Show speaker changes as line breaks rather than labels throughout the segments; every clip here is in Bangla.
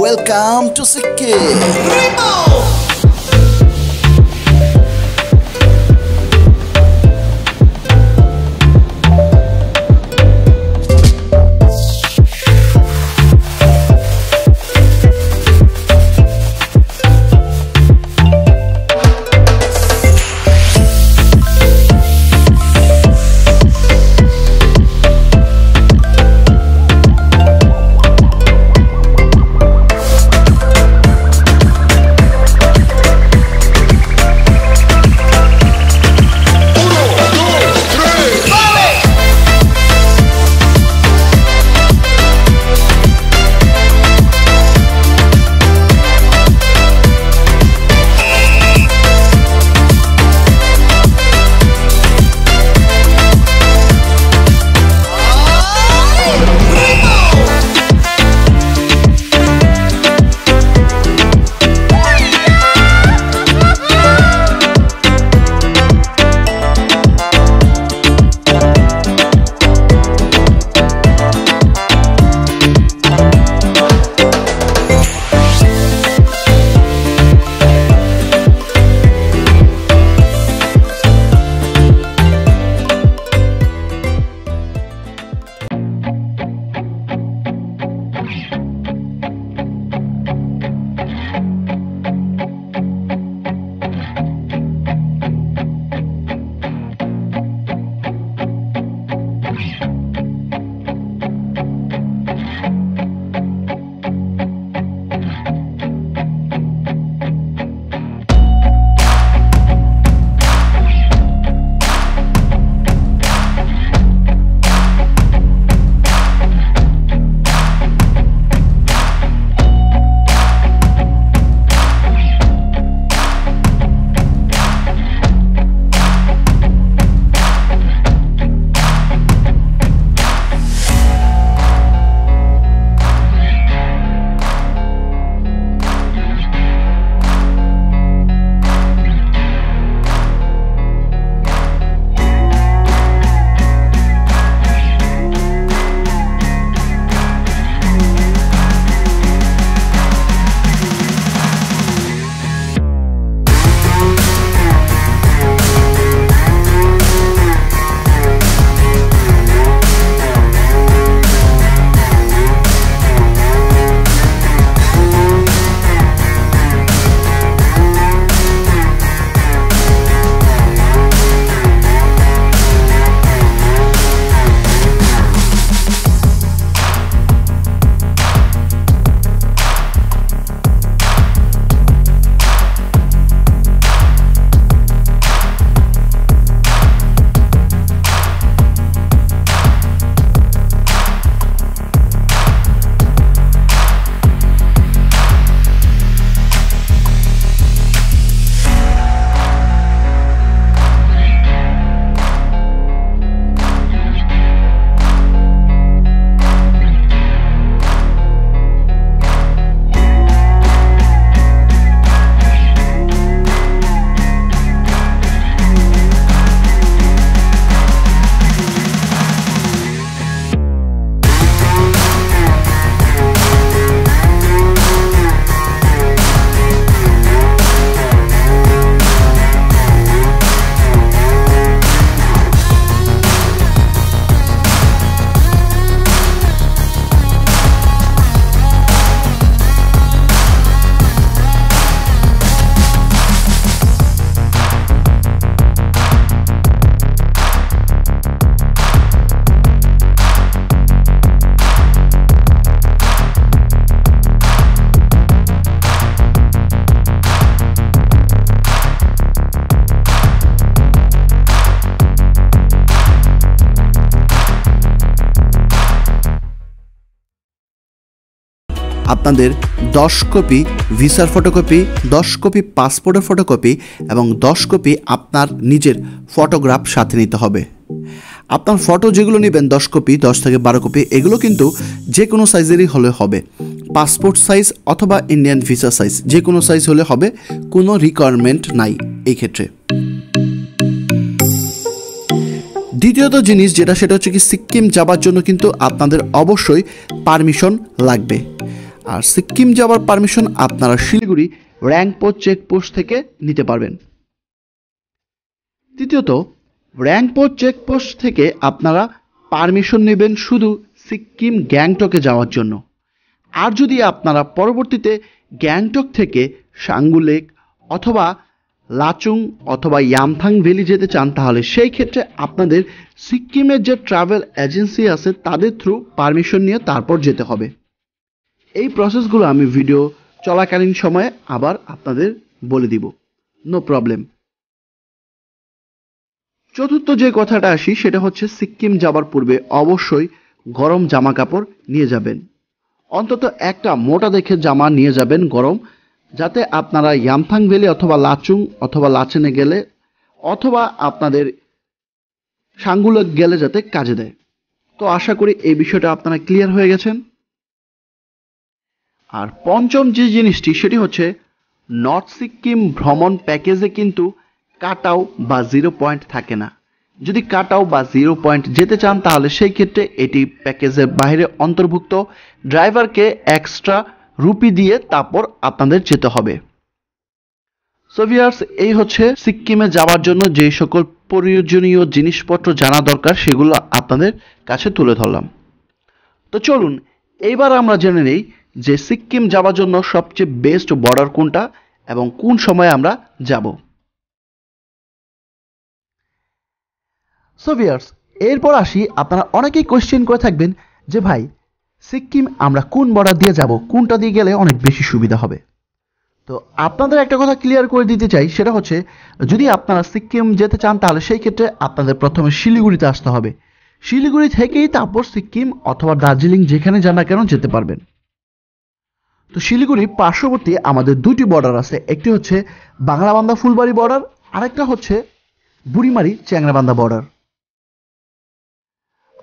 Welcome to Sikkim.
আপনাদের 10 কপি ভিসার ফটোকপি, 10 কপি পাসপোর্টের ফটোকপি এবং 10 কপি আপনার নিজের ফটোগ্রাফ সাথে নিতে হবে। আপনার ফটো যেগুলো নেবেন 10 কপি, 10 থেকে 12 কপি, এগুলো কিন্তু যে কোনো সাইজেরই হলে হবে। পাসপোর্ট সাইজ অথবা ইন্ডিয়ান ভিসা সাইজ যে কোনো সাইজ হলে হবে, কোনো রিকোয়ারমেন্ট নাই এই ক্ষেত্রে। দ্বিতীয়ত জিনিস সেটা হচ্ছে কি, সিকিম যাবার জন্য কিন্তু আপনাদের অবশ্যই পারমিশন লাগবে। আর সিকিম যাওয়ার পারমিশন আপনারা শিলিগুড়ি র্যাংপো চেকপোস্ট থেকে নিতে পারবেন। তৃতীয়ত, র্যাংপো চেকপোস্ট থেকে আপনারা পারমিশন নেবেন শুধু সিকিম গ্যাংটকে যাওয়ার জন্য। আর যদি আপনারা পরবর্তীতে গ্যাংটক থেকে সাঙ্গু লেক অথবা লাচুং অথবা ইয়ামথাং ভ্যালি যেতে চান, তাহলে সেই ক্ষেত্রে আপনাদের সিকিমের যে ট্রাভেল এজেন্সি আছে তাদের থ্রু পারমিশন নিয়ে তারপর যেতে হবে। এই প্রসেসগুলো আমি ভিডিও চলাকালীন সময়ে আবার আপনাদের বলে দিব, নো প্রবলেম। চতুর্থ যে কথাটা আসি সেটা হচ্ছে সিকিম যাবার পূর্বে অবশ্যই গরম জামা কাপড় নিয়ে যাবেন। অন্তত একটা মোটা দেখে জামা নিয়ে যাবেন গরম, যাতে আপনারা ইয়ামথাং ভ্যালি অথবা লাচুং অথবা লাচেনে গেলে অথবা আপনাদের সাঙ্গুলেক গেলে যাতে কাজে দেয়। তো আশা করি এই বিষয়টা আপনারা ক্লিয়ার হয়ে গেছেন। আর পঞ্চম যে জিনিসটি সেটি হচ্ছে নর্থ সিকিম ভ্রমণ প্যাকেজে কিন্তু কাটাও বা 0 পয়েন্ট থাকে না। যদি কাটাও বা 0 পয়েন্ট যেতে চান তাহলে সেই ক্ষেত্রে এটি প্যাকেজের বাইরে অন্তর্ভুক্ত, ড্রাইভারকে এক্সট্রা রুপি দিয়ে তারপর আপনাদের যেতে হবে। সো ভিউয়ার্স, এই হচ্ছে সিকিমে যাওয়ার জন্য যে সকল প্রয়োজনীয় জিনিসপত্র জানা দরকার সেগুলো আপনাদের কাছে তুলে ধরলাম। তো চলুন এইবার আমরা জেনে নেই যে সিকিম যাওয়ার জন্য সবচেয়ে বেস্ট বর্ডার কোনটা এবং কোন সময়ে আমরা যাব। সো ভিউয়ার্স, এরপর আসি, আপনারা অনেকেই কোয়েশ্চেন করে থাকবেন যে ভাই সিকিম আমরা কোন বর্ডার দিয়ে যাব, কোনটা দিয়ে গেলে অনেক বেশি সুবিধা হবে। তো আপনাদের একটা কথা ক্লিয়ার করে দিতে চাই, সেটা হচ্ছে যদি আপনারা সিকিম যেতে চান তাহলে সেই ক্ষেত্রে আপনাদের প্রথমে শিলিগুড়িতে আসতে হবে। শিলিগুড়ি থেকেই তারপর সিকিম অথবা দার্জিলিং যেখানে যান না কেন যেতে পারবেন। তো শিলিগুড়ির পার্শ্ববর্তী আমাদের দুটি বর্ডার আছে, একটি হচ্ছে বাংলাবান্ধা ফুলবাড়ি বর্ডার, আরেকটা হচ্ছে বুড়িমারি চ্যাংরাবান্ধা বর্ডার।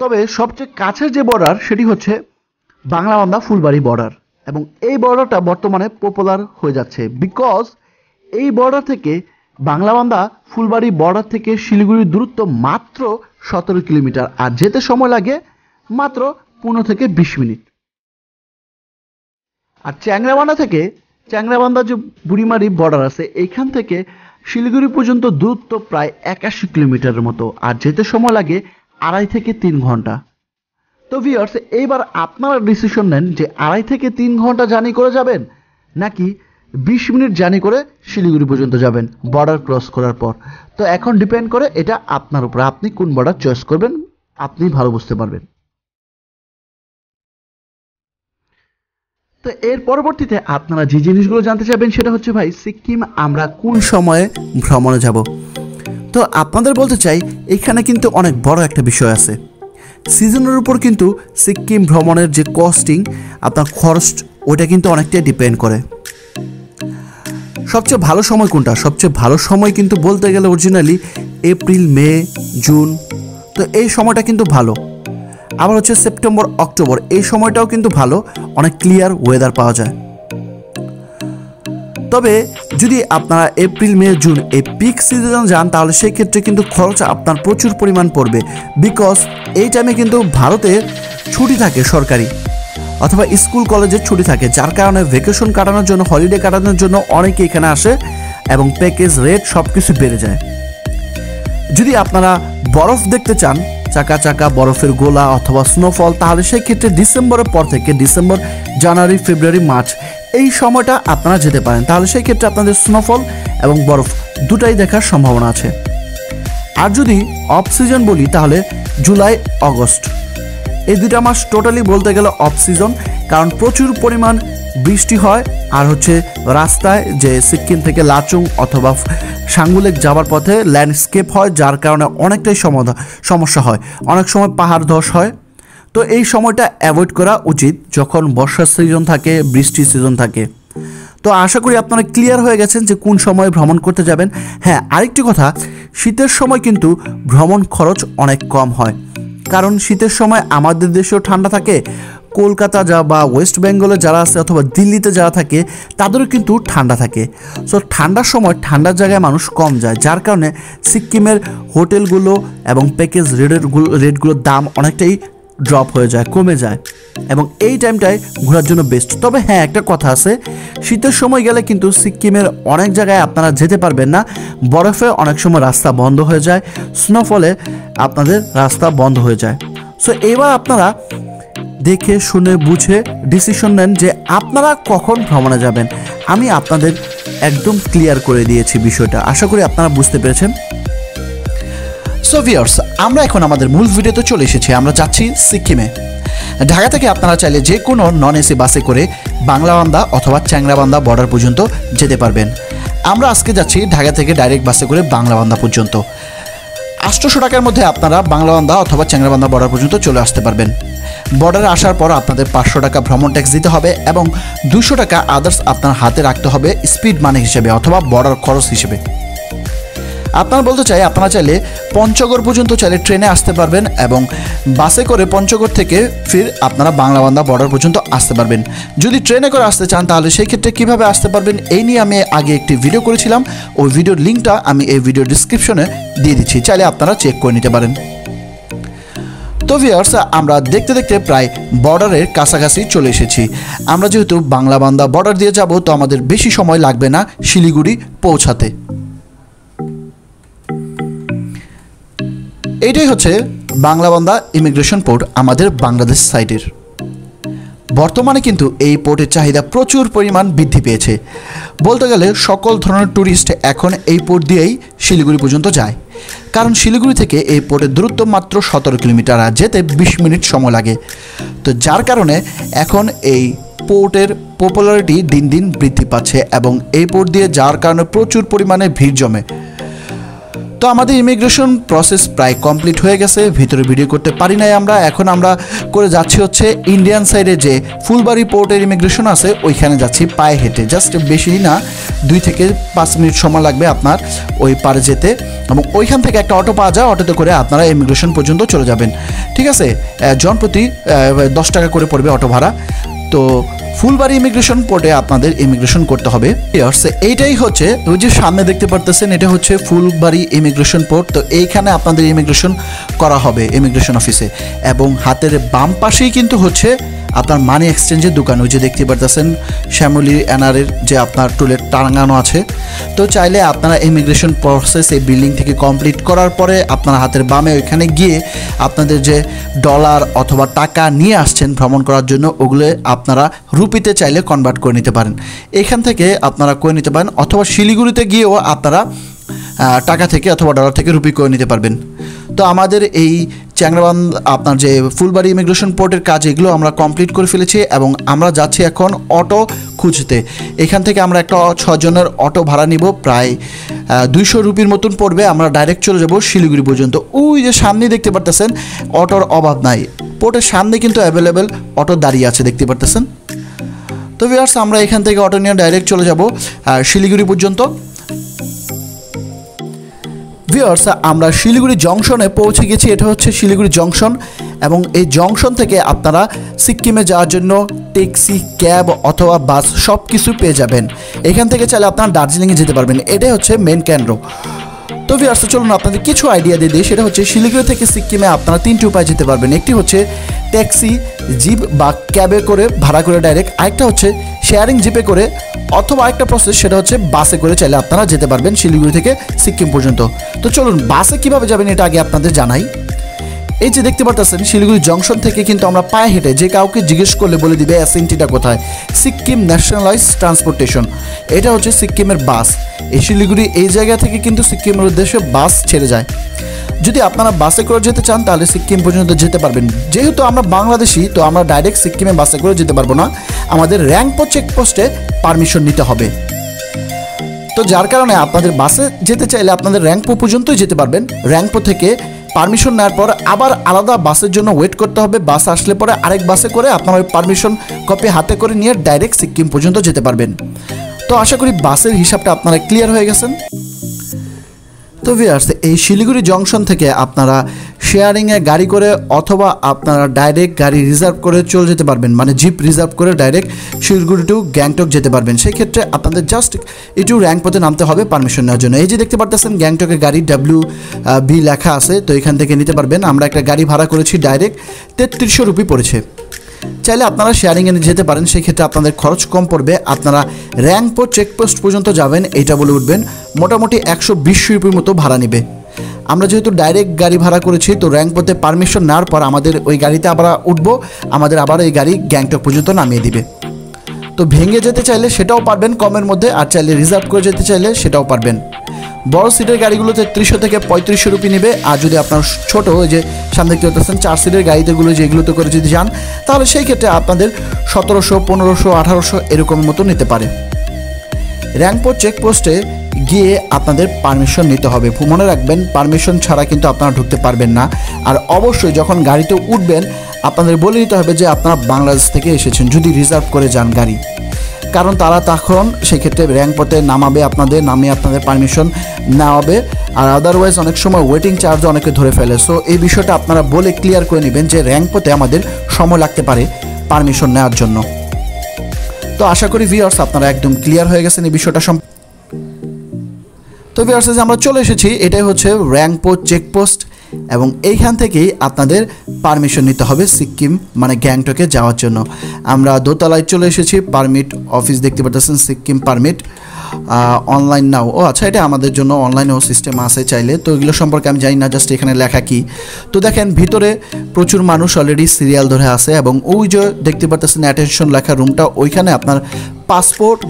তবে সবচেয়ে কাছের যে বর্ডার সেটি হচ্ছে বাংলাবান্ধা ফুলবাড়ি বর্ডার, এবং এই বর্ডারটা বর্তমানে পপুলার হয়ে যাচ্ছে বিকজ এই বর্ডার থেকে বাংলাবান্ধা ফুলবাড়ি বর্ডার থেকে শিলিগুড়ির দূরত্ব মাত্র 17 কিলোমিটার, আর যেতে সময় লাগে মাত্র 15 থেকে 20 মিনিট। আর চ্যাংরাবান্ধা যে বুড়িমারি বর্ডার আছে এইখান থেকে শিলিগুড়ি পর্যন্ত দূরত্ব প্রায় 81 কিলোমিটারের মতো, আর যেতে সময় লাগে 2.5 থেকে 3 ঘন্টা। তো ভিউয়ার্স, এইবার আপনারা ডিসিশন নেন যে 2.5 থেকে 3 ঘন্টা জার্নি করে যাবেন নাকি 20 মিনিট জার্নি করে শিলিগুড়ি পর্যন্ত যাবেন বর্ডার ক্রস করার পর। তো এখন ডিপেন্ড করে এটা আপনার উপর, আপনি কোন বর্ডার চয়েস করবেন আপনি ভালো বুঝতে পারবেন। তো এর পরবর্তীতে আপনারা যে জিনিসগুলো জানতে চাইবেন সেটা হচ্ছে ভাই সিকিম আমরা কোন সময়ে ভ্রমণে যাব। তো আপনাদের বলতে চাই এখানে কিন্তু অনেক বড় একটা বিষয় আছে। সিজনের উপর কিন্তু সিকিম ভ্রমণের যে কস্টিং আপনার খরচ ওটা কিন্তু অনেকটাই ডিপেন্ড করে। সবচেয়ে ভালো সময় কোনটা? সবচেয়ে ভালো সময় কিন্তু বলতে গেলে অরিজিনালি এপ্রিল, মে, জুন। তো এই সময়টা কিন্তু ভালো। আবার হচ্ছে সেপ্টেম্বর, অক্টোবর, এই সময়টাও কিন্তু ভালো, অনেক ক্লিয়ার ওয়েদার পাওয়া যায়। তবে যদি আপনারা এপ্রিল, মে, জুন এই পিক সিজন যান তাহলে সেই ক্ষেত্রে কিন্তু খরচ আপনার প্রচুর পরিমাণ পড়বে, বিকজ এই টাইমে কিন্তু ভারতে ছুটি থাকে সরকারি অথবা স্কুল কলেজের ছুটি থাকে, যার কারণে ভ্যাকেশন কাটানোর জন্য, হলিডে কাটানোর জন্য অনেকে এখানে আসে এবং প্যাকেজ রেট সব কিছু বেড়ে যায়। যদি আপনারা বরফ দেখতে চান, চাকা চাকা বরফের গোলা অথবা স্নোফল, তাহলে সেই ক্ষেত্রে ডিসেম্বরের পর থেকে ডিসেম্বর, জানুয়ারি, ফেব্রুয়ারি, মার্চ এই সময়টা আপনারা যেতে পারেন, তাহলে সেই ক্ষেত্রে আপনাদের স্নোফল এবং বরফ দুটাই দেখার সম্ভাবনা আছে। আর যদি অফ সিজন বলি তাহলে জুলাই, অগস্ট এই 2টা মাস টোটালি বলতে গেলে অফ সিজন, কারণ প্রচুর পরিমাণ বৃষ্টি হয় আর হচ্ছে রাস্তায় যে সিকিম থেকে লাচুং অথবা সাঙ্গুলেক যাওয়ার পথে ল্যান্ডস্কেপ হয়, যার কারণে অনেকটাই সমস্যা হয়, অনেক সময় পাহাড় ধস হয়। তো এই সময়টা অ্যাভয়েড করা উচিত যখন বর্ষার সিজন থাকে, বৃষ্টির সিজন থাকে। তো আশা করি আপনারা ক্লিয়ার হয়ে গেছেন যে কোন সময় ভ্রমণ করতে যাবেন। হ্যাঁ, আরেকটি কথা, শীতের সময় কিন্তু ভ্রমণ খরচ অনেক কম হয়, কারণ শীতের সময় আমাদের দেশেও ঠান্ডা থাকে, কলকাতা বা ওয়েস্ট বেঙ্গলে যারা আছে অথবা দিল্লিতে যারা থাকে তাদেরও কিন্তু ঠান্ডা থাকে। সো ঠান্ডার সময় ঠান্ডার জায়গায় মানুষ কম যায়, যার কারণে সিকিমের হোটেলগুলো এবং প্যাকেজ রেটগুলোর দাম অনেকটাই ড্রপ হয়ে যায়, কমে যায়, এবং এই টাইমটায় ঘোরার জন্য বেস্ট। তবে হ্যাঁ, একটা কথা আছে, শীতের সময় গেলে কিন্তু সিকিমের অনেক জায়গায় আপনারা যেতে পারবেন না, বরফে অনেক সময় রাস্তা বন্ধ হয়ে যায়, স্নোফলে আপনাদের রাস্তা বন্ধ হয়ে যায়। সো এবার আপনারা দেখে শুনে বুঝে ডিসিশন নেন যে আপনারা কখন ভ্রমণে যাবেন। আমি আপনাদের একদম ক্লিয়ার করে দিয়েছি বিষয়টা, আশা করি আপনারা বুঝতে পেরেছেন।
সো ভিউয়ার্স, আমরা এখন আমাদের মূল ভিডিওতে চলে এসেছি। আমরা যাচ্ছি সিকিমে। ঢাকা থেকে আপনারা চাইলে যে কোনো নন এসি বাসে করে বাংলাবান্ধা অথবা চ্যাংরাবান্ধা বর্ডার পর্যন্ত যেতে পারবেন। আমরা আজকে যাচ্ছি ঢাকা থেকে ডাইরেক্ট বাসে করে বাংলাবান্ধা পর্যন্ত। 800 টাকার মধ্যে আপনারা বাংলাবান্ধা অথবা চ্যাংরাবান্ধা বর্ডার পর্যন্ত চলে আসতে পারবেন। বর্ডারে আসার পর আপনাদের 500 টাকা ভ্রমণ ট্যাক্স দিতে হবে এবং 200 টাকা আদার্স আপনার হাতে রাখতে হবে স্পিড মানি হিসেবে অথবা বর্ডার খরচ হিসেবে। আপনারা বলতে চাই, আপনারা চাইলে পঞ্চগড় পর্যন্ত চাইলে ট্রেনে আসতে পারবেন এবং বাসে করে পঞ্চগড় থেকে ফির আপনারা বাংলাবান্ধা বর্ডার পর্যন্ত আসতে পারবেন। যদি ট্রেনে করে আসতে চান তাহলে সেই ক্ষেত্রে কীভাবে আসতে পারবেন এই নিয়ে আমি আগে একটি ভিডিও করেছিলাম, ওই ভিডিওর লিঙ্কটা আমি এই ভিডিও ডিসক্রিপশনে দিয়ে দিচ্ছি, চাইলে আপনারা চেক করে নিতে পারেন। তো ভিউয়ার্স, আমরা দেখতে দেখতে প্রায় বর্ডারের কাছাকাছি চলে এসেছি। আমরা যেহেতু বাংলাবান্ধা বর্ডার দিয়ে যাব, তো আমাদের বেশি সময় লাগবে না শিলিগুড়ি পৌঁছাতে। এইটাই হচ্ছে বাংলাবান্ধা ইমিগ্রেশন পোর্ট আমাদের বাংলাদেশ সাইডের। বর্তমানে কিন্তু এই পোর্টের চাহিদা প্রচুর পরিমাণ বৃদ্ধি পেয়েছে। বলতে গেলে সকল ধরনের ট্যুরিস্ট এখন এই পোর্ট দিয়েই শিলিগুড়ি পর্যন্ত যায়, কারণ শিলিগুড়ি থেকে এই পোর্টের দূরত্ব মাত্র 17 কিলোমিটার, আর যেতে 20 মিনিট সময় লাগে। তো যার কারণে এখন এই পোর্টের পপুলারিটি দিন দিন বৃদ্ধি পাচ্ছে এবং এই পোর্ট দিয়ে যাওয়ার কারণে প্রচুর পরিমাণে ভিড় জমে। তো আমাদের ইমিগ্রেশন প্রসেস প্রায় কমপ্লিট হয়ে গেছে, ভিতরে ভিডিও করতে পারি নাই আমরা। এখন আমরা করে যাচ্ছি হচ্ছে ইন্ডিয়ান সাইডে যে ফুলবাড়ি পোর্টের ইমিগ্রেশন আছে, ওইখানে যাচ্ছি পায়ে হেঁটে। জাস্ট বেশি না, 2 থেকে 5 মিনিট সময় লাগবে আপনার ওই পারে যেতে, এবং ওইখান থেকে একটা অটো পাওয়া যায়, অটোতে করে আপনারা ইমিগ্রেশন পর্যন্ত চলে যাবেন। ঠিক আছে, জনপ্রতি 10 টাকা করে পড়বে অটো ভাড়া। তো ফুলবাড়ি ইমিগ্রেশন পোর্টে আপনাদের ইমিগ্রেশন করতে হবে। এইটাই হচ্ছে ওই যে সামনে দেখতে পারতেছেন, এটা হচ্ছে ফুলবাড়ি ইমিগ্রেশন পোর্ট। তো এইখানে আপনাদের ইমিগ্রেশন করা হবে ইমিগ্রেশন অফিসে, এবং হাতের বাম পাশেই কিন্তু হচ্ছে আপনার মানি এক্সচেঞ্জের দোকান। ওই যে দেখতে পারতেছেন শ্যামলী এনআরের যে আপনার টুলেট টাঙানো আছে। তো চাইলে আপনারা ইমিগ্রেশন প্রসেস এই বিল্ডিং থেকে কমপ্লিট করার পরে আপনারা হাতের বামে ওইখানে গিয়ে আপনাদের যে ডলার অথবা টাকা নিয়ে আসছেন ভ্রমণ করার জন্য, ওগুলো আপনারা রুপিতে চাইলে কনভার্ট করে নিতে পারেন। এখান থেকে আপনারা করে নিতে পারেন, অথবা শিলিগুড়িতে গিয়েও আপনারা টাকা থেকে অথবা ডলার থেকে রুপি করে নিতে পারবেন। তো আমাদের এই চ্যাংরাবান্ধা আপনার যে ফুলবাড়ি ইমিগ্রেশন পোর্টের কাজ, এগুলো আমরা কমপ্লিট করে ফেলেছি এবং আমরা যাচ্ছি এখন অটো খুঁজতে। এখান থেকে আমরা একটা 6 জনের অটো ভাড়া নিব, প্রায় 200 রুপির মতন পড়বে। আমরা ডাইরেক্ট চলে যাব শিলিগুড়ি পর্যন্ত। ওই যে সামনে দেখতে পারতেছেন, অটোর অভাব নাই, পোর্টের সামনে কিন্তু অ্যাভেলেবেল অটো দাঁড়িয়ে আছে, দেখতে পারতেছেন। তো ভিউয়ার্স, আমরা এখান থেকে অটো নিয়ে ডাইরেক্ট চলে যাব শিলিগুড়ি পর্যন্ত। ভিউয়ার্স, আমরা শিলিগুড়ি জংশনে পৌঁছে গেছি। এটা হচ্ছে শিলিগুড়ি জংশন, এবং এই জংশন থেকে আপনারা সিকিমে যাওয়ার জন্য ট্যাক্সি, ক্যাব অথবা বাস সব কিছু পেয়ে যাবেন। এখান থেকে চাইলে আপনারা দার্জিলিংয়ে যেতে পারবেন। এটাই হচ্ছে মেন কেন্দ্র। তো ভিউয়ার্স, চলুন আপনাদের কিছু আইডিয়া দিয়ে দিই। সেটা হচ্ছে শিলিগুড়ি থেকে সিকিমে আপনারা 3টি উপায় যেতে পারবেন। একটি হচ্ছে ট্যাক্সি, জিপ বা ক্যাবে করে ভাড়া করে ডাইরেক্ট, আরেকটা হচ্ছে শেয়ারিং জিপে করে, অথবা আরেকটা প্রসেস সেটা হচ্ছে বাসে করে চাইলে আপনারা যেতে পারবেন শিলিগুড়ি থেকে সিকিম পর্যন্ত। তো চলুন বাসে কীভাবে যাবেন এটা আগে আপনাদের জানাই। এই যে দেখতে পারতেছেন শিলিগুড়ি জংশন থেকে কিন্তু আমরা পায়ে হেঁটে, যে কাউকে জিজ্ঞেস করলে বলে দিবে এসএনটিটা কোথায়, সিকিম ন্যাশনালাইজ ট্রান্সপোর্টেশন। এটা হচ্ছে সিকিমের বাস। এই শিলিগুড়ি এই জায়গা থেকে কিন্তু সিকিমের উদ্দেশ্যে বাস ছেড়ে যায়। যদি আপনারা বাসে করে যেতে চান তাহলে সিকিম পর্যন্ত যেতে পারবেন। যেহেতু আমরা বাংলাদেশি, তো আমরা ডাইরেক্ট সিকিমে বাসে করে যেতে পারবো না, আমাদের র্যাংপো চেকপোস্টে পারমিশন নিতে হবে। তো যার কারণে আপনাদের বাসে যেতে চাইলে আপনাদের র্যাংপো পর্যন্তই যেতে পারবেন। র্যাংপো থেকে পারমিশন নেওয়ার পর আবার আলাদা বাসের জন্য ওয়েট করতে হবে। বাস আসলে পরে আরেক বাসে করে আপনার ওই পারমিশন কপি হাতে করে নিয়ে ডাইরেক্ট সিকিম পর্যন্ত যেতে পারবেন। তো আশা করি বাসের হিসাবটা আপনারা ক্লিয়ার হয়ে গেছেন। তো ভিউয়ার্স, এই শিলিগুড়ি জংশন থেকে আপনারা শেয়ারিংয়ে গাড়ি করে অথবা আপনারা ডাইরেক্ট গাড়ি রিজার্ভ করে চলে যেতে পারবেন, মানে জিপ রিজার্ভ করে ডাইরেক্ট শিলিগুড়ি টু গ্যাংটক যেতে পারবেন। সেই ক্ষেত্রে আপনাদের জাস্ট একটু র্যাঙ্ক পথে নামতে হবে পারমিশন নেওয়ার জন্য। এই যে দেখতে পারতেছেন গ্যাংটকের গাড়ি WB লেখা আছে, তো এখান থেকে নিতে পারবেন। আমরা একটা গাড়ি ভাড়া করেছি, ডাইরেক্ট 3300 রুপি পড়েছে। চাইলে আপনারা শেয়ারিংয়ে যেতে পারেন, সেই ক্ষেত্রে আপনাদের খরচ কম পড়বে। আপনারা র্যাংপো চেকপোস্ট পর্যন্ত যাবেন, এইটা বলে উঠবেন, মোটামুটি 120 রুপির মতো ভাড়া নেবে। আমরা যেহেতু ডাইরেক্ট গাড়ি ভাড়া করেছি, তো র্যাংপোতে পারমিশন নেওয়ার পর আমাদের ওই গাড়িতে আবার উঠবো, আমাদের আবার এই গাড়ি গ্যাংটক পর্যন্ত নামিয়ে দিবে। তো ভেঙে যেতে চাইলে সেটাও পারবেন কমের মধ্যে, আর চাইলে রিজার্ভ করে যেতে চাইলে সেটাও পারবেন। বড় সিটের গাড়িগুলোতে 300 থেকে 3500 রুপি নেবে, আর যদি আপনার ছোটো ওই যে সামনে দেখতে পাচ্ছেন 4 সিটের গাড়িতেগুলো যেগুলোতে করে যদি যান, তাহলে সেই ক্ষেত্রে আপনাদের 1700, 1500, 1800 এরকমের মতো নিতে পারে। র্যাংপো চেকপোস্টে গিয়ে আপনাদের পারমিশন নিতে হবে। মনে রাখবেন, পারমিশন ছাড়া কিন্তু আপনারা ঢুকতে পারবেন না। আর অবশ্যই যখন গাড়িতে উঠবেন আপনাদের বলে নিতে হবে যে আপনারা বাংলাদেশ থেকে এসেছেন, যদি রিজার্ভ করে যান গাড়ি, কারণ তারা তখন সেক্ষেত্রে র্যাংপোতে নামাবে, আপনাদের নামিয়ে আপনাদের পারমিশন নেওয়াবে। আর আদারওয়াইজ অনেক সময় ওয়েটিং চার্জও অনেকে ধরে ফেলে। সো এই বিষয়টা আপনারা বলে ক্লিয়ার করে নেবেন যে র্যাংপোতে আমাদের সময় লাগতে পারে পারমিশন নেওয়ার জন্য। তো আশা করি ভিউয়ার্স আপনারা একদম ক্লিয়ার হয়ে গেছেন এই বিষয়টা। তো ভিউয়ার্স আমরা চলে এসেছি, এটাই হচ্ছে র্যাংপো চেকপোস্ট, এবং এইখান থেকেই আপনাদের পারমিশন নিতে হবে সিকিম মানে গ্যাংটকে যাওয়ার জন্য। আমরা দোতলায় চলে এসেছি, পারমিট অফিস দেখতে পাচ্ছেন, সিকিম পারমিট অনলাইন নাও। ও আচ্ছা, এটা আমাদের জন্য অনলাইনেও সিস্টেম আছে চাইলে, তো এগুলো সম্পর্কে আমি জানি না, জাস্ট এখানে লেখা কি। তো দেখেন ভিতরে প্রচুর মানুষ অলরেডি সিরিয়াল ধরে আছে, এবং ওই যে দেখতে পাচ্ছেন অ্যাটেনশন লেখা রুমটা, ওইখানে আপনার পাসপোর্ট,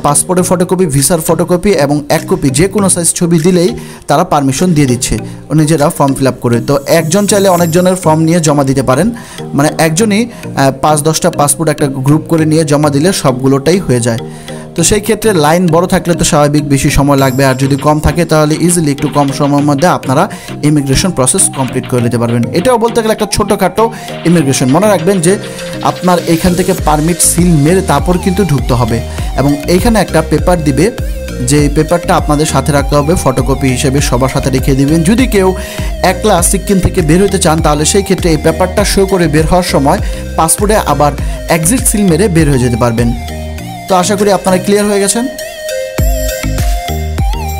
পাসপোর্টের ফটোকপি, ভিসার ফটোকপি এবং 1 কপি যে কোনো সাইজ ছবি দিলেই তারা পারমিশন দিয়ে দিচ্ছে নিজেরা ফর্ম ফিল আপ করে। তো একজন চাইলে অনেকজনের ফর্ম নিয়ে জমা দিতে পারেন, মানে একজনই 5-10টা পাসপোর্ট একটা গ্রুপ করে নিয়ে জমা দিলে সবগুলোটাই হয়ে যায়। তো সেই ক্ষেত্রে লাইন বড় থাকলে তো স্বাভাবিক বেশি সময় লাগবে, আর যদি কম থাকে তাহলে ইজিলি একটু কম সময়ের মধ্যে আপনারা ইমিগ্রেশন প্রসেস কমপ্লিট করে নিতে পারবেন। এটাও বলতে গেলে একটা ছোটোখাটো ইমিগ্রেশন। মনে রাখবেন যে আপনার এইখান থেকে পারমিট সিল মেরে তারপর কিন্তু ঢুকতে হবে, এবং এইখানে একটা পেপার দিবে, যে পেপারটা আপনাদের সাথে রাখতে হবে, ফটোকপি হিসেবে সবার সাথে রেখে দিবেন। যদি কেউ একলা সিকিম থেকে বের হতে চান তাহলে সেই ক্ষেত্রে এই পেপারটা শো করে বের হওয়ার সময় পাসপোর্টে আবার এক্সিট সিল মেরে বের হয়ে যেতে পারবেন। তো আশা করি আপনারা ক্লিয়ার হয়ে গেছেন।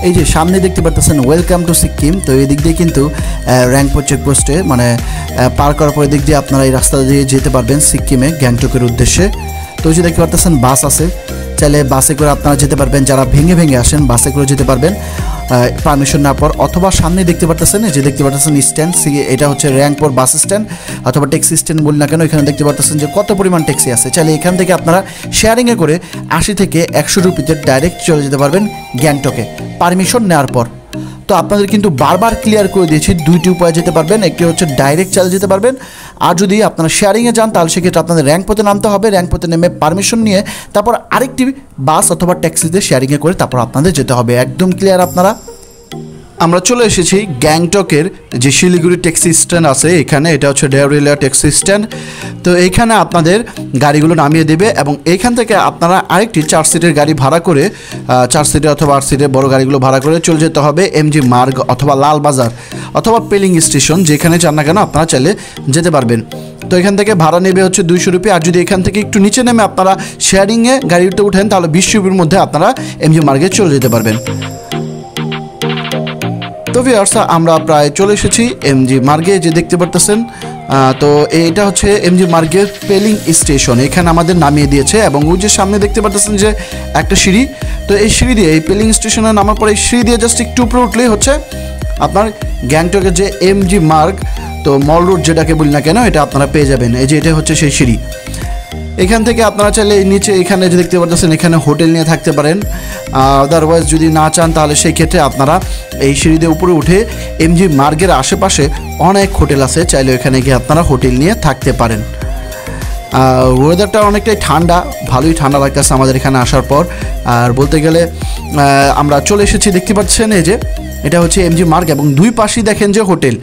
এই যে সামনে দেখতে পাচ্ছেন ওয়েলকাম টু সিকিম, তো এই দিক দিয়ে কিন্তু র্যাংপো চেকপোস্টে মানে পার করার পরে দিক দিয়ে আপনারা এই রাস্তা দিয়ে যেতে পারবেন সিকিমে গ্যাংটকের উদ্দেশ্যে। তো এই যে দেখতে পাচ্ছেন বাস আছে, চাইলে বাসে করে আপনারা যেতে পারবেন, যারা ভেঙে ভেঙে আসেন বাসে করে যেতে পারবেন পারমিশন নেওয়ার পর। অথবা সামনে দেখতে পাচ্ছেন, যে দেখতে পাচ্ছেন স্ট্যান্ড, এটা হচ্ছে র্যাংপোর বাস স্ট্যান্ড অথবা ট্যাক্সি স্ট্যান্ড বলি না কেন, এখানে দেখতে পাচ্ছেন যে কত পরিমাণ ট্যাক্সি আছে। চাইলে এখান থেকে আপনারা শেয়ারিংয়ে করে 80 থেকে 100 রুপিতে ডাইরেক্ট চলে যেতে পারবেন গ্যাংটকে পারমিশন নেওয়ার পর। তো আপনাদের কিন্তু বারবার ক্লিয়ার করে দিয়েছি, 2টি উপায়ে যেতে পারবেন। একটি হচ্ছে ডাইরেক্ট চালিয়ে যেতে পারবেন, আর যদি আপনারা শেয়ারিংয়ে যান তাহলে সেক্ষেত্রে আপনাদের র্যাংপোতে নামতে হবে, র্যাংপোতে নেমে পারমিশন নিয়ে তারপর আরেকটি বাস অথবা ট্যাক্সিতে শেয়ারিংয়ে করে তারপর আপনাদের যেতে হবে। একদম ক্লিয়ার আপনারা। আমরা চলে এসেছি গ্যাংটকের যে শিলিগুড়ি ট্যাক্সি স্ট্যান্ড আছে এখানে, এটা হচ্ছে ডেওরিলা ট্যাক্সি স্ট্যান্ড। তো এইখানে আপনাদের গাড়িগুলো নামিয়ে দেবে, এবং এইখান থেকে আপনারা আরেকটি 4 সিটের গাড়ি ভাড়া করে 4 সিটের অথবা 8 সিটের বড় গাড়িগুলো ভাড়া করে চলে যেতে হবে MG মার্গ অথবা লালবাজার অথবা পেলিং স্টেশন, যেখানে চান না কেন আপনারা চাইলে যেতে পারবেন। তো এখান থেকে ভাড়া নেবে হচ্ছে 200 রুপি, আর যদি এখান থেকে একটু নিচে নেমে আপনারা শেয়ারিংয়ে গাড়িতে উঠেন তাহলে 20 রুপির মধ্যে আপনারা MG মার্গে চলে যেতে পারবেন। তো ভিউয়ার্স আমরা প্রায় চলে এসেছি MG মার্গে, যে দেখতে পারতেছেন। তো এইটা হচ্ছে MG মার্গের পেলিং স্টেশন, এখানে আমাদের নামিয়ে দিয়েছে, এবং ওই যে সামনে দেখতে পারতেছেন যে একটা সিঁড়ি, তো এই সিঁড়ি দিয়ে এই পেলিং স্টেশনে নামার পরে এই সিঁড়ি দিয়ে জাস্ট একটু উপরে উঠলেই হচ্ছে আপনার গ্যাংটকের যে MG মার্গ, তো মল রোড যেটাকে বলি না কেন, এটা আপনারা পেয়ে যাবেন। এই যে এটা হচ্ছে সেই সিঁড়ি। এখান থেকে আপনারা চাইলে নিচে এখানে যে দেখতে পাচ্ছেন এখানে হোটেল নিয়ে থাকতে পারেন, আদারওয়াইজ যদি না চান তাহলে সেই ক্ষেত্রে আপনারা এই সিঁড়িতে উপরে উঠে MG মার্গের আশেপাশে অনেক হোটেল আছে, চাইলে এখানে গিয়ে আপনারা হোটেল নিয়ে থাকতে পারেন। ওয়েদারটা অনেকটাই ঠান্ডা, ভালোই ঠান্ডা লাগতেছে আমাদের এখানে আসার পর। আর বলতে গেলে আমরা চলে এসেছি, দেখতে পাচ্ছেন এই যে এটা হচ্ছে MG মার্গ, এবং দুই পাশেই দেখেন যে হোটেল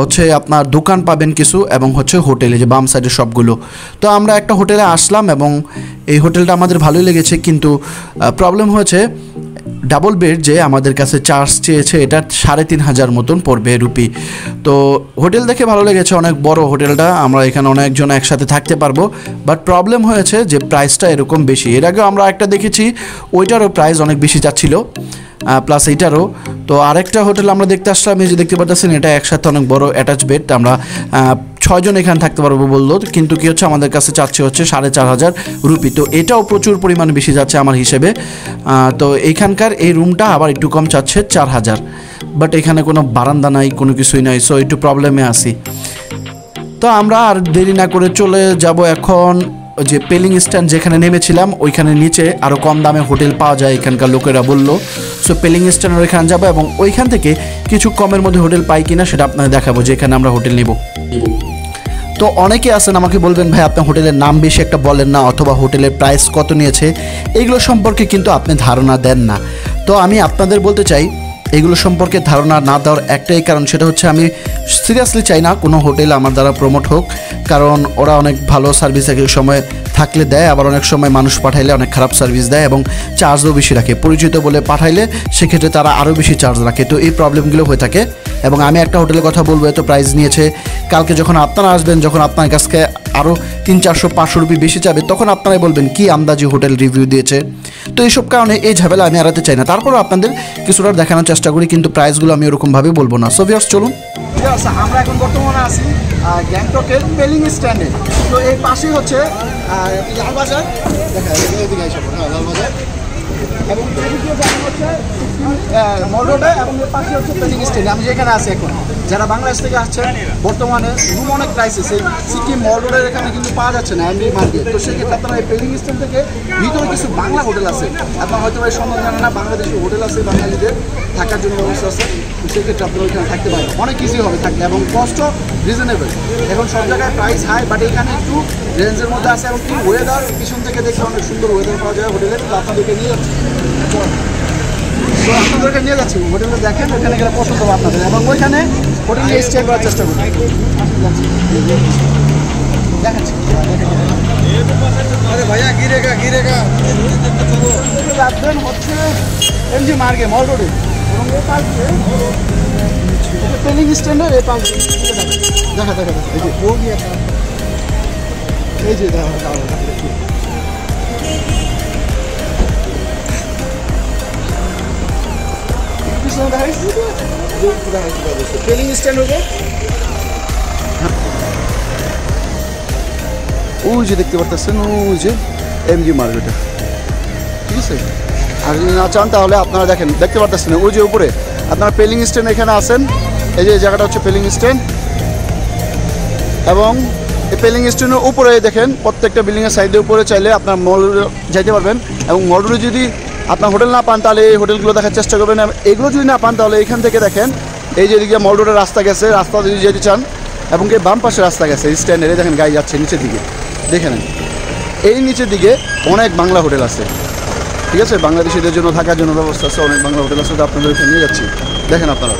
হচ্ছে আপনার দোকান পাবেন কিছু, এবং হচ্ছে হোটেলে যে বাম সাইডের সবগুলো। তো আমরা একটা হোটেলে আসলাম, এবং এই হোটেলটা আমাদের ভালোই লেগেছে, কিন্তু প্রবলেম হয়েছে ডাবল বেড যে আমাদের কাছে চার্জ চেয়েছে এটা 3,500 মতন পড়বে রুপি। তো হোটেল দেখে ভালো লেগেছে, অনেক বড় হোটেলটা, আমরা এখানে অনেকজন একসাথে থাকতে পারবো। বাট প্রবলেম হয়েছে যে প্রাইসটা এরকম বেশি। এর আগে আমরা একটা দেখেছি ওইটারও প্রাইস অনেক বেশি যাচ্ছিল, প্লাস এইটারও। তো আরেকটা হোটেল আমরা দেখতে আসলাম, এই যে দেখতে পাচ্ছেন এটা একসাথে অনেক বড় অ্যাটাচ বেড, আমরা 6 জন এখানে থাকতে পারবো বললো, কিন্তু কি হচ্ছে আমাদের কাছে চাচ্ছে হচ্ছে 4,500 রুপি। তো এটাও প্রচুর পরিমাণে বেশি যাচ্ছে আমার হিসেবে। তো এইখানকার এই রুমটা আবার একটু কম চাচ্ছে 4,000, বাট এখানে কোনো বারান্দা নাই, কোনো কিছুই নাই, সো একটু প্রবলেমে আছি। তো আমরা আর দেরি না করে চলে যাব এখন যে পেলিং স্ট্যান্ড যেখানে নেমেছিলাম ওইখানে নিচে আরও কম দামে হোটেল পাওয়া যায় এখানকার লোকেরা বললো। সো পেলিং স্ট্যান্ডের ওইখানে যাবো এবং ওইখান থেকে কিছু কমের মধ্যে হোটেল পাই কিনা সেটা আপনাদের দেখাবো যে এখানে আমরা হোটেল নেব। তো অনেকে আছেন আমাকে বলবেন ভাই আপনার হোটেলের নাম বেশি একটা বলেন না, অথবা হোটেলের প্রাইস কত নিয়েছে, এগুলো সম্পর্কে কিন্তু আপনি ধারণা দেন না। তো আমি আপনাদের বলতে চাই এগুলো সম্পর্কে ধারণা না দেওয়ার একটাই কারণ, সেটা হচ্ছে আমি সিরিয়াসলি চাই না কোনো হোটেল আমার দ্বারা প্রমোট হোক, কারণ ওরা অনেক ভালো সার্ভিস এক সময় থাকলে দেয়, আবার অনেক সময় মানুষ পাঠাইলে অনেক খারাপ সার্ভিস দেয় এবং চার্জও বেশি রাখে। পরিচিত বলে পাঠাইলে সেক্ষেত্রে তারা আরও বেশি চার্জ রাখে। তো এই প্রবলেমগুলো হয়ে থাকে। এবং আমি একটা হোটেলের কথা বলবো, এত প্রাইস নিয়েছে, কালকে যখন আপনারা আসবেন, যখন আপনার কাছে আরও 300-400 রুপি বেশি যাবে, তখন আপনারাই বলবেন কি আন্দাজি হোটেল রিভিউ দিয়েছে। তো এইসব কারণে এই ঝামেলা আমি এড়াতে চাই না। তারপরও আপনাদের কিছুটা দেখানোর চেষ্টা করি, কিন্তু প্রাইসগুলো আমি ওরকমভাবে বলবো না। সো ভিউয়ার্স চলুন।
আমরা এখন বর্তমানে আছি গ্যাংটকের পেলিং স্ট্যান্ডে। তো এই পাশেই হচ্ছে লালবাজার, দেখা এদিকে এসে লালবাজার, এবং হচ্ছে মল রোডে, এবং এর পাশে হচ্ছে পেলিং স্ট্যান্ডে আমি যেখানে আছি এখন। যারা বাংলাদেশ থেকে আসছেন, বর্তমানে রুম অনেক ক্রাইসিস, এই সিকিম মল রোডের এখানে কিন্তু পাওয়া যাচ্ছে না এমনি মার্কেট। তো সেক্ষেত্রে আপনারা এই পেলিং স্ট্যান্ড থেকে ভিতরে কিছু বাংলা হোটেল আছে, আপনার হয়তো এই সম্বন্ধে জানেন না, বাংলাদেশের হোটেল আছে, বাঙালিদের থাকার জন্য ব্যবস্থা আছে। তো সেক্ষেত্রে আপনারা ওইখানে থাকতে পারেন, অনেক ইজি হবে থাকতে, এবং কস্ট রিজনেবল। এখন সব জায়গায় প্রাইস হাই, বাট এখানে একটু রেঞ্জের মধ্যে আছে। এবং কি ওয়েদার, পিছন থেকে দেখলে অনেক সুন্দর ওয়েদার পাওয়া যায় হোটেলে। তো আপনাদেরকে নিয়ে যাচ্ছি, তো আপনাদেরকে নিয়ে যাচ্ছি হোটেলে, দেখেন ওখানে গেলে পছন্দ হবে আপনাদের, এবং ওইখানে হোটেলে স্টে করার চেষ্টা করুন। দেখাচ্ছি যাচ্ছেন হচ্ছে এমজি মার্গে মল রোডে, এবং এই পাশ দিয়ে পেলিং স্ট্যান্ডের এই পাশ দেখা দেখা এই যে বগি একটা, এই যে পেলিং স্ট্যান্ড হবে। ওই যে দেখতে পারতেছেন, ওই যে এমজি মার্কেট, ঠিক আছে। আর যদি না চান তাহলে আপনারা দেখেন, দেখতে পারতেছেন ওই যে উপরে আপনারা পেলিং স্ট্যান্ড এখানে আসেন, এই যে জায়গাটা হচ্ছে পেলিং স্ট্যান্ড। এবং এই পেলিং স্ট্যান্ডের উপরে দেখেন প্রত্যেকটা বিল্ডিংয়ের সাইডের উপরে চাইলে আপনার মল যাইতে পারবেন। এবং মল রোডে যদি আপনার হোটেল না পান তাহলে এই হোটেলগুলো দেখার চেষ্টা করবেন। এগুলো যদি না পান তাহলে এখান থেকে দেখেন, এই যে এদিকে মল রোডের রাস্তা গেছে, রাস্তা যদি যেতে চান, এবং এই বাম পাশে রাস্তা গেছে স্ট্যান্ডের, দেখেন গাড়ি যাচ্ছে নিচের দিকে, দেখে নেন এই নিচের দিকে অনেক বাংলা হোটেল আছে, ঠিক আছে। বাংলাদেশিদের জন্য থাকার জন্য ব্যবস্থা আছে, অনেক বাংলা হোটেল আছে। তো আপনাদের ওইখানে নিয়ে যাচ্ছি, দেখেন আপনারা।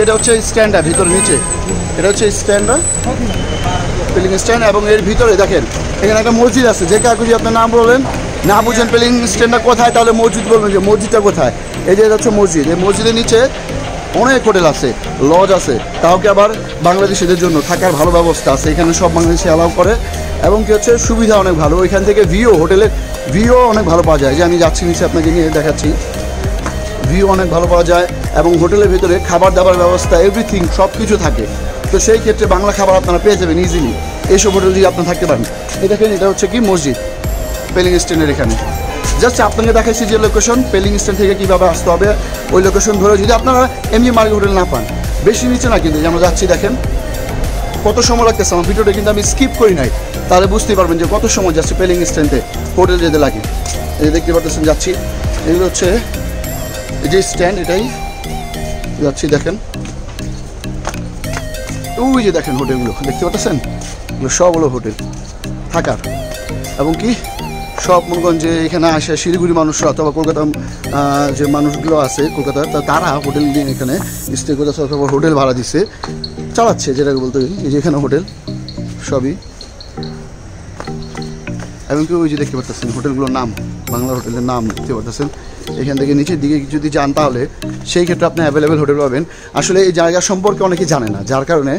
এটা হচ্ছে স্ট্যান্ডটা ভিতরে নিচে, এটা হচ্ছে স্ট্যান্ডটা পেলিং স্ট্যান্ড। এবং এর ভিতরে দেখেন এখানে একটা মসজিদ আছে, যে কাউকে যদি আপনি নাম বলেন না বুঝেন পেলিং স্ট্যান্ডটা কোথায়, তাহলে মসজিদ বলবেন যে মসজিদটা কোথায়। এই যে এটা হচ্ছে মসজিদ, এই মসজিদের নিচে অনেক হোটেল আছে, লজ আছে, তাও কি আবার বাংলাদেশিদের জন্য থাকার ভালো ব্যবস্থা আছে। এখানে সব বাংলাদেশি অ্যালাউ করে, এবং কি হচ্ছে সুবিধা অনেক ভালো। ওইখান থেকে ভিউ, হোটেলের ভিউ অনেক ভালো পাওয়া যায়। যে আমি যাচ্ছি নিচে আপনাকে নিয়ে দেখাচ্ছি, ভিউ অনেক ভালো পাওয়া যায়। এবং হোটেলের ভিতরে খাবার দাবার ব্যবস্থা, এভরিথিং সব কিছু থাকে। তো সেই ক্ষেত্রে বাংলা খাবার আপনারা পেয়ে যাবেন ইজিলি এইসব হোটেল যদি আপনারা থাকতে পারেন। এই দেখেন এটা হচ্ছে কি মসজিদ পেলিং স্ট্যান্ডের এখানে। জাস্ট আপনাকে দেখাচ্ছি যে লোকেশন, পেলিং স্ট্যান্ড থেকে কীভাবে আসতে হবে ওই লোকেশন ধরে যদি আপনারা এমনি মার্কেট হোটেল না পান, বেশি নিচে না কিন্তু আমরা যাচ্ছি, দেখেন কত সময় লাগতেছে। আমার ভিডিওটা কিন্তু আমি স্কিপ করি নাই, তাহলে বুঝতেই পারবেন যে কত সময় যাচ্ছে পেলিং স্ট্যান্ডে হোটেল যেতে লাগে। এই দেখতে পাচ্ছেন যাচ্ছি, এগুলো হচ্ছে এই যে স্ট্যান্ড, এটাই যাচ্ছি দেখেন। ওই যে দেখেন হোটেলগুলো দেখতে পাচ্ছেন, এগুলো সবগুলো হোটেল থাকার, এবং কি সব মনে করেন যে এখানে আসে শিলিগুড়ি মানুষরা অথবা কলকাতা যে মানুষগুলো আছে কলকাতার তারা হোটেল দিয়ে এখানে স্টে করতেছে অথবা হোটেল ভাড়া দিচ্ছে চালাচ্ছে, যেটাকে বলতে এই যে এখানে হোটেল সবই। এমনকি ওই যে দেখতে পাচ্ছেন হোটেলগুলোর নাম, বাংলা হোটেলের নাম দেখতে পাচ্ছেন। এখান থেকে নিচের দিকে যদি যান তাহলে সেই ক্ষেত্রে আপনি অ্যাভেলেবেল হোটেল পাবেন। আসলে এই জায়গা সম্পর্কে অনেকে জানে না, যার কারণে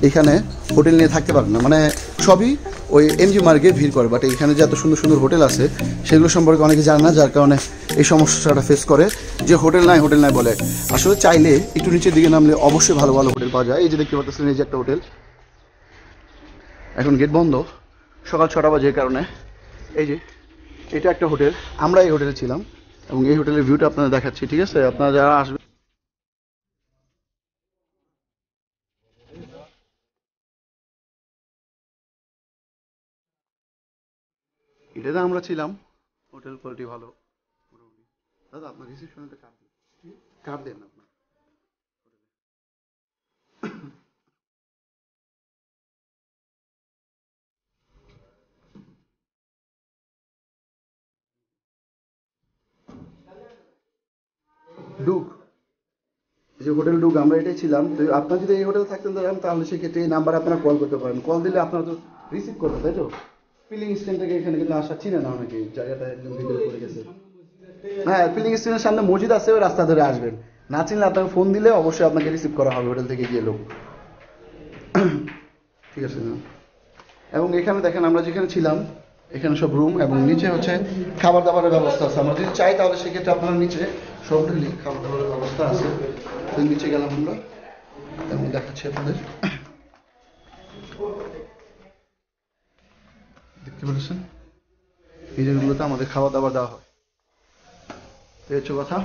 এখানে হোটেল নিয়ে থাকতে পারেন না, মানে সবই ওই এমজি মার্গে ভিড় করে। বাট এখানে যে এত সুন্দর সুন্দর হোটেল আছে সেগুলো সম্পর্কে অনেকে জানে না, যার কারণে এই সমস্যাটা ফেস করে যে হোটেল নাই বলে। আসলে চাইলে একটু নিচের দিকে নামলে অবশ্যই ভালো ভালো হোটেল পাওয়া যায়। এই যে দেখতে পাচ্ছেন এই যে একটা হোটেল, এখন গেট বন্ধ, সকাল 6টা বাজে, এই কারণে। এই যে এটা একটা হোটেল, আমরা এই হোটেলে ছিলাম এবং এই হোটেলের ভিউটা আপনাদের দেখাচ্ছি, ঠিক আছে? আপনারা যারা আসবেন এটাতে আমরা ছিলাম, হোটেল কোয়ালিটি ভালো। দাদা আপনার রিসেপশনে কার্ড দেন আপনার। ডুক, এই যে হোটেল ডুক, আমরা এটাই ছিলাম। তো আপনার যদি এই হোটেল থাকতেন তাহলে সেক্ষেত্রে এই নাম্বারে আপনারা কল করতে পারেন। কল দিলে আপনারা তো রিসিভ করতে, তাই তো? ফিলিং স্ট্যান্ড থেকে এখানে কিন্তু আসা চিনে না অনেকে, জায়গাটা একদম ভিতরে পড়ে গেছে। হ্যাঁ, ফিলিং স্ট্যান্ডের সামনে মসজিদ আছে, ওই রাস্তা ধরে আসবেন। না চিনলে আপনাকে ফোন দিলে অবশ্যই আপনাকে রিসিভ করা হবে হোটেল থেকে গিয়ে লোক, ঠিক আছে না? এবং এখানে দেখেন আমরা যেখানে ছিলাম এখানে সব রুম এবং নিচে হচ্ছে খাবার দাবারের ব্যবস্থা আছে। আমরা যদি চাই তাহলে সেক্ষেত্রে আপনারা নিচে সব হোটেলে খাবার দাবারের ব্যবস্থা আছে। তো নিচে গেলাম আমরা এবং দেখাচ্ছি আপনাদের, দেখতে পাচ্ছেন এই জায়গাগুলোতে আমাদের খাবার দাবার দেওয়া হয়। এই হচ্ছে কথা।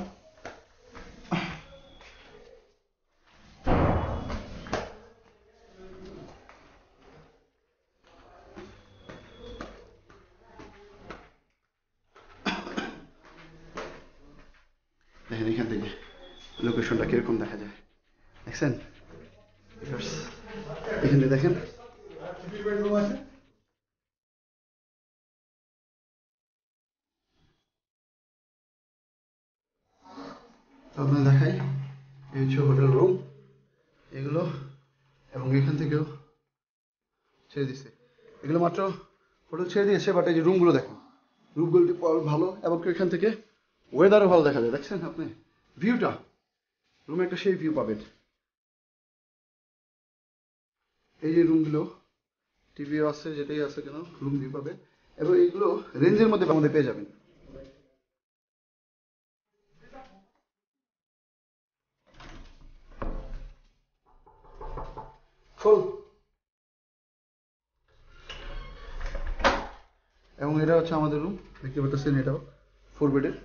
দেখেন এখান থেকে লোকেশনটা কিরকম দেখা যায়, দেখছেন? এখান থেকে দেখেন আপনার দেখাই, এই হচ্ছে হোটেল রুম এগুলো, এবং এখান থেকেও ছেড়ে দিচ্ছে। এগুলো মাত্র হোটেল ছেড়ে দিয়েছে, বাট এই যে রুমগুলো দেখেন, রুমগুলো ভালো এবং এখান থেকে ওয়েদারও ভালো দেখা যায়। দেখছেন আপনি ভিউটা, রুমে একটা সেই ভিউ পাবেন। এই যে রুমগুলো টিভিও আছে, যেটাই আছে কেন রুম ভিউ পাবেন, এবং এইগুলো রেঞ্জের মধ্যে আমাদের পেয়ে যাবেন। এবং এটা হচ্ছে আমাদের রুম, দেখতে পাচ্ছেন এটাও 4 বেডের,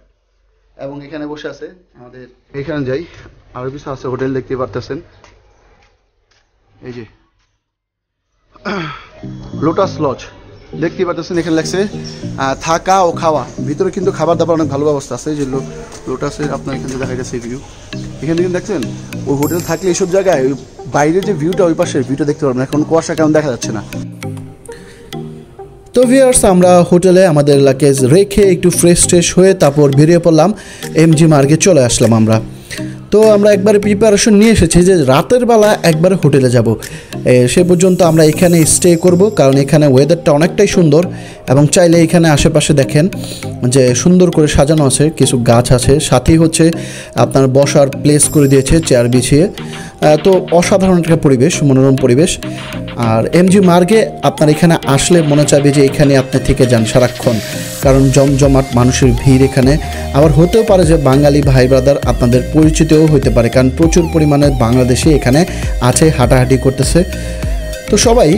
এবং এখানে বসে আছে আমাদের, এখানে যাই আরো কিছু আছে হোটেল দেখতে পারতেছেন। এই যে লোটাস লজ দেখতে পাচ্ছেন, এখানে লাগছে থাকা ও খাওয়া, ভিতরে কিন্তু খাবার দাবার অনেক ভালো ব্যবস্থা আছে। যে লোটাসের আপনার এখানে দেখা যাচ্ছে ভিউ, এখানে কিন্তু দেখছেন ওই হোটেল থাকলে এইসব জায়গায় বাইরের যে ভিউটা, ওই পাশের ভিউটা দেখতে পারবেন। এখন কুয়াশা কারণ দেখা যাচ্ছে না।
তো ভিউয়ার্স, আমরা হোটেলে আমাদের লাগেজ রেখে একটু ফ্রেশ হয়ে তারপর বেরিয়ে পড়লাম, এমজি মার্গে চলে আসলাম আমরা। তো আমরা একবারে প্রিপারেশন নিয়ে এসেছি যে রাতের বেলা একবারে হোটেলে যাব, সে পর্যন্ত আমরা এখানে স্টে করব, কারণ এখানে ওয়েদারটা অনেকটাই সুন্দর এবং চাইলে এখানে আশেপাশে দেখেন যে সুন্দর করে সাজানো আছে, কিছু গাছ আছে, সাথেই হচ্ছে আপনার বসার প্লেস করে দিয়েছে চেয়ার বিছিয়ে। তো অসাধারণ একটা পরিবেশ, মনোরম পরিবেশ। আর এমজি মার্গে আপনার এখানে আসলে মনে চাইবে যে এখানে আপনি থেকে যান সারাক্ষণ, কারণ জমজমাট মানুষের ভিড় এখানে। আবার হতেও পারে যে বাঙালি ভাই ব্রাদার আপনাদের পরিচিতও হতে পারে, কারণ প্রচুর পরিমাণে বাংলাদেশি এখানে আছে, হাঁটাহাঁটি করতেছে, তো সবাই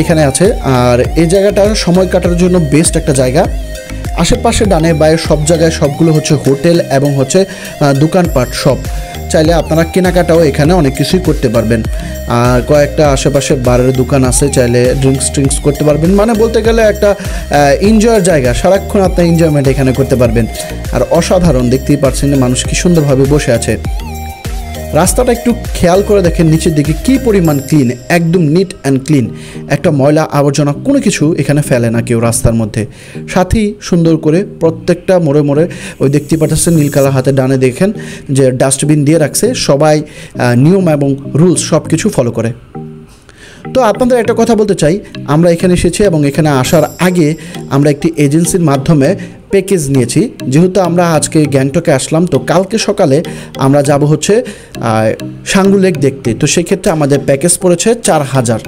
এখানে আছে। আর এই জায়গাটা সময় কাটার জন্য বেস্ট একটা জায়গা। আশেপাশে ডানে বায়ে সব জায়গায় সবগুলো হচ্ছে হোটেল এবং হচ্ছে দোকানপাট সব, চাইলে আপনারা কেনাকাটাও এখানে অনেক কিছুই করতে পারবেন। আর কয়েকটা আশেপাশে বারের দোকান আছে, চাইলে ড্রিঙ্কস করতে পারবেন। মানে বলতে গেলে একটা এনজয়ের জায়গা, সারাক্ষণ আপনার এনজয়মেন্ট এখানে করতে পারবেন। আর অসাধারণ, দেখতেই পাচ্ছেন মানুষ কি সুন্দরভাবে বসে আছে।
রাস্তাটা একটু খেয়াল করে দেখেন নিচের দিকে কি পরিমাণ ক্লিন, একদম নিট অ্যান্ড ক্লিন। একটা ময়লা আবর্জনা কোনো কিছু এখানে ফেলে না কেউ রাস্তার মধ্যে। সাথেই সুন্দর করে প্রত্যেকটা মোড়ে মোড়ে ওই দেখতে পাচ্ছেন নীল কালার হাতে ডানে দেখেন যে ডাস্টবিন দিয়ে রাখছে। সবাই নিয়ম এবং রুলস সব কিছু ফলো করে। তো আপনাদের একটা কথা বলতে চাই, আমরা এখানে এসেছি এবং এখানে আসার আগে আমরা একটি এজেন্সির মাধ্যমে প্যাকেজ নিয়েছি। যেহেতু আমরা আজকে গ্যাংটকে আসলাম, তো কালকে সকালে আমরা যাব হচ্ছে সাঙ্গু লেক দেখতে। তো সেক্ষেত্রে আমাদের প্যাকেজ পড়েছে 4000।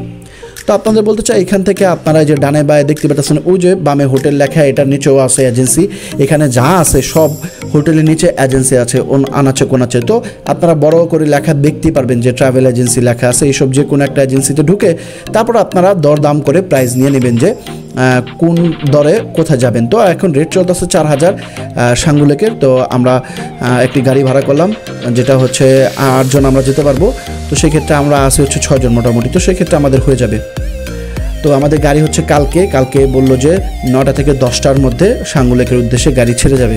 তো আপনাদের বলতে চাই, এখান থেকে আপনারা যে ডানে বায়ে দেখতে পাচ্ছেন ওই যে বামে হোটেল লেখা, এটার নিচেও আছে এজেন্সি। এখানে যা আছে সব হোটেলের নিচে এজেন্সি আছে আনাচে কোনাচে। তো আপনারা বড় করে লেখা দেখতে পারবেন যে ট্রাভেল এজেন্সি লেখা আছে। এইসব যে কোনো একটা এজেন্সিতে ঢুকে তারপর আপনারা দরদাম করে প্রাইস নিয়ে নেবেন যে কোন দরে কোথায় যাবেন। তো এখন রেট চলতেছে 4000 সাঙ্গু লেকের। তো আমরা একটি গাড়ি ভাড়া করলাম, যেটা হচ্ছে 8 জন আমরা যেতে পারবো। তো সেক্ষেত্রে আমরা আসি হচ্ছে 6 জন মোটামুটি। তো সেক্ষেত্রে আমাদের হয়ে যাবে। তো আমাদের গাড়ি হচ্ছে কালকে বললো যে 9টা থেকে 10টার মধ্যে সাঙ্গু লেকের উদ্দেশ্যে গাড়ি ছেড়ে যাবে।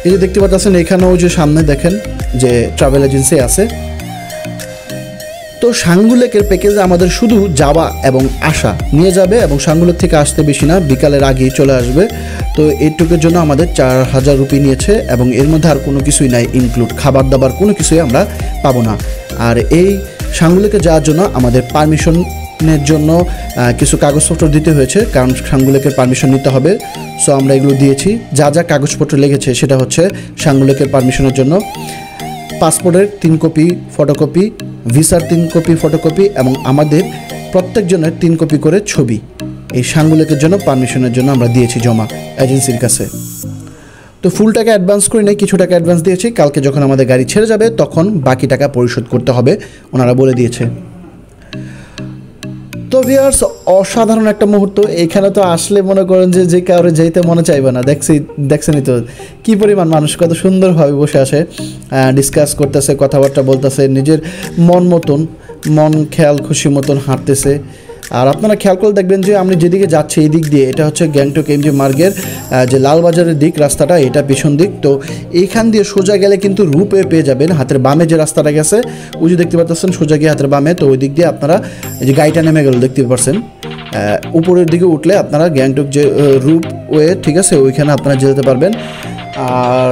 এই যে দেখতে পাচ্ছেন এখানেও যে সামনে দেখেন যে ট্রাভেল এজেন্সি আছে। তো সাঙ্গু লেকের প্যাকেজে আমাদের শুধু যাওয়া এবং আসা নিয়ে যাবে এবং সাঙ্গু লেক থেকে আসতে বেশি না, বিকালের আগেই চলে আসবে। তো এইটুকুর জন্য আমাদের 4000 রুপি নিয়েছে এবং এর মধ্যে আর কোনো কিছুই নাই ইনক্লুড, খাবার দাবার কোনো কিছুই আমরা পাবো না। আর এই সাঙ্গু লেকে যাওয়ার জন্য আমাদের পারমিশনের জন্য কিছু কাগজপত্র দিতে হয়েছে, কারণ সাঙ্গু লেকের পারমিশন নিতে হবে। সো আমরা এগুলো দিয়েছি। যা যা কাগজপত্র লেগেছে সেটা হচ্ছে সাঙ্গু লেকের পারমিশনের জন্য পাসপোর্টের 3 কপি ফটোকপি, ভিসার 3 কপি ফটোকপি এবং আমাদের প্রত্যেকজনের 3 কপি করে ছবি। এই সাঙ্গু লেকের জন্য পারমিশনের জন্য আমরা দিয়েছি জমা এজেন্সির কাছে। তো ফুল টাকা অ্যাডভান্স করি নাই, কিছু টাকা অ্যাডভান্স দিয়েছি। কালকে যখন আমাদের গাড়ি ছেড়ে যাবে তখন বাকি টাকা পরিশোধ করতে হবে, ওনারা বলে দিয়েছে। তো ভিউয়ার্স, অসাধারণ একটা মুহূর্ত। এখানে তো আসলে মনে করেন যে কাউরে যেতে মনে চাইবে না। দেখছেনই তো কী পরিমাণ মানুষ কত সুন্দরভাবে বসে আসে, ডিসকাস করতেছে, কথাবার্তা বলতেছে, নিজের মন খেয়াল খুশি মতন হাঁটতেছে। আর আপনারা খেয়াল করে দেখবেন যে আমি যেদিকে যাচ্ছি এই দিক দিয়ে, এটা হচ্ছে গ্যাংটক এমজি মার্গের যে লালবাজারের দিক রাস্তাটা, এটা পিছন দিক। তো এইখান দিয়ে সোজা গেলে কিন্তু রূপে পেয়ে যাবেন। হাতের বামে যে রাস্তাটা গেছে ওই যে দেখতে পাচ্ছেন সোজা গিয়ে হাতের বামে, তো ওই দিক দিয়ে আপনারা এই যে গাড়িটা নেমে গেল দেখতে পাচ্ছেন। উপরের দিকে উঠলে আপনারা গ্যাংটক যে রূপ ওয়ে, ঠিক আছে, ওইখানে আপনারা যেতে পারবেন। আর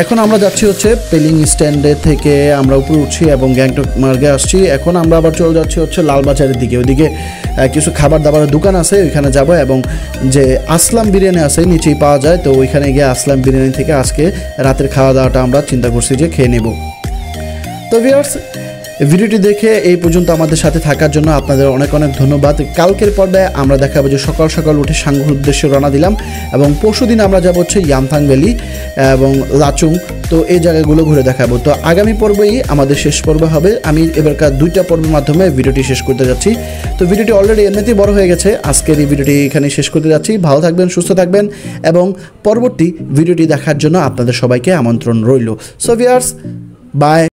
এখন আমরা যাচ্ছি হচ্ছে পেলিং স্ট্যান্ডে থেকে আমরা উপরে উঠছি এবং গ্যাংটক মার্গে আসছি। এখন আমরা আবার চলে যাচ্ছি হচ্ছে লালবাজারের দিকে। ওইদিকে কিছু খাবার দাবারের দোকান আছে, ওইখানে যাব এবং যে আসলাম বিরিয়ানি আছে নিচেই পাওয়া যায়। তো ওইখানে গিয়ে আসলাম বিরিয়ানি থেকে আজকে রাতের খাওয়া দাওয়াটা আমরা চিন্তা করছি যে খেয়ে নেব। তো ভিউয়ার্স, ভিডিওটি দেখে এই পর্যন্ত আমাদের সাথে থাকার জন্য আপনাদের অনেক অনেক ধন্যবাদ। কালকের পর্দায় আমরা দেখাবো যে সকাল সকাল উঠে সাঙ্গুর উদ্দেশ্যে রওনা দিলাম এবং পরশুদিন আমরা যাব হচ্ছে ইয়ামথাং ভ্যালি এবং লাচুং। তো এই জায়গাগুলো ঘুরে দেখাবো। তো আগামী পর্বেই আমাদের শেষ পর্ব হবে। আমি এবারকার 2টা পর্বের মাধ্যমে ভিডিওটি শেষ করতে যাচ্ছি। তো ভিডিওটি অলরেডি এমনিতেই বড় হয়ে গেছে। আজকের এই ভিডিওটি এখানে শেষ করতে যাচ্ছি। ভালো থাকবেন, সুস্থ থাকবেন এবং পরবর্তী ভিডিওটি দেখার জন্য আপনাদের সবাইকে আমন্ত্রণ রইল। So viewers, by.